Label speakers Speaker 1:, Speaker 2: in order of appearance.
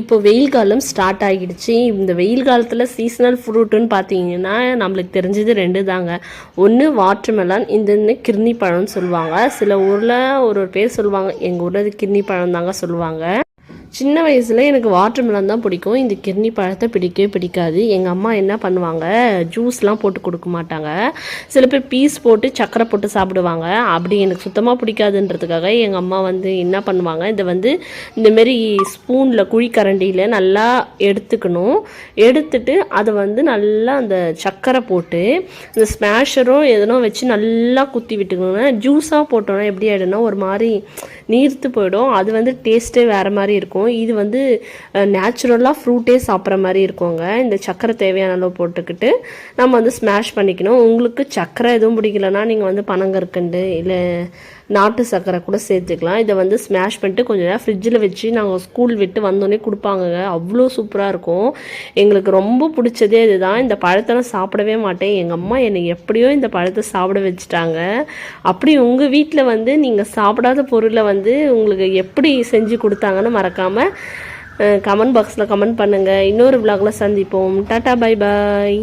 Speaker 1: இப்போ வெயில் காலம் ஸ்டார்ட் ஆகிடுச்சு. இந்த வெயில் காலத்தில் சீசனல் ஃப்ரூட்டுன்னு பார்த்தீங்கன்னா நம்மளுக்கு தெரிஞ்சது 2 தாங்க. ஒன்று வாட்டர்மெலன், இன்னொன்று கிர்னி பழம்னு சொல்லுவாங்க. சில ஊரில் ஒரு பேர் சொல்லுவாங்க. எங்கள் ஊரில் அது கிர்னி பழம் தாங்க சொல்லுவாங்க. சின்ன வயசில் எனக்கு வாட்டர்மெலன் தான் பிடிக்கும். இந்த கிர்னி பழத்தை பிடிக்கவே பிடிக்காது. எங்கள் அம்மா என்ன பண்ணுவாங்க, ஜூஸ்லாம் போட்டு கொடுக்க மாட்டாங்க. சில பேர் பீஸ் போட்டு சர்க்கரை போட்டு சாப்பிடுவாங்க. அப்படி எனக்கு சுத்தமாக பிடிக்காதுன்றதுக்காக எங்கள் அம்மா வந்து என்ன பண்ணுவாங்க, இதை வந்து இந்தமாரி ஸ்பூனில் குழிக்கரண்டியில் நல்லா எடுத்துக்கணும். எடுத்துட்டு அதை வந்து நல்லா அந்த சர்க்கரை போட்டு இந்த ஸ்மேஷரும் எதனோ வச்சு நல்லா குத்தி விட்டுக்கணுங்க. ஜூஸாக போட்டோன்னா எப்படி ஆகிடும்னா ஒரு மாதிரி நீர்த்து போயிடும். அது வந்து டேஸ்ட்டே வேறு மாதிரி இருக்கும். இது வந்து நேச்சுரலாக ஃப்ரூட்டே சாப்பிட்ற மாதிரி இருக்குங்க. இந்த சர்க்கரை தேவையான அளவு போட்டுக்கிட்டு நம்ம வந்து ஸ்மாஷ் பண்ணிக்கணும். உங்களுக்கு சர்க்கரை எதுவும் பிடிக்கலன்னா நீங்கள் வந்து பனங்கற்கண்டு இல்லை நாட்டு சர்க்கரை கூட சேர்த்துக்கலாம். இதை வந்து ஸ்மாஷ் பண்ணிட்டு கொஞ்சம் நேரம் ஃப்ரிட்ஜில் வச்சு நாங்கள் ஸ்கூல் விட்டு வந்தோடனே கொடுப்பாங்கங்க. அவ்வளோ சூப்பராக இருக்கும். எங்களுக்கு ரொம்ப பிடிச்சதே இதுதான். இந்த பழத்தை நான் சாப்பிடவே மாட்டேன். எங்கள் அம்மா என்னை எப்படியோ இந்த பழத்தை சாப்பிட வச்சுட்டாங்க. அப்படி உங்கள் வீட்டில் வந்து நீங்கள் சாப்பிடாத பொருளை வந்து உங்களுக்கு எப்படி செஞ்சு கொடுத்தாங்கன்னு மறக்காமல் கமெண்ட் பாக்ஸில் கமெண்ட் பண்ணுங்கள். இன்னொரு விலாகில் சந்திப்போம். Tata bye bye.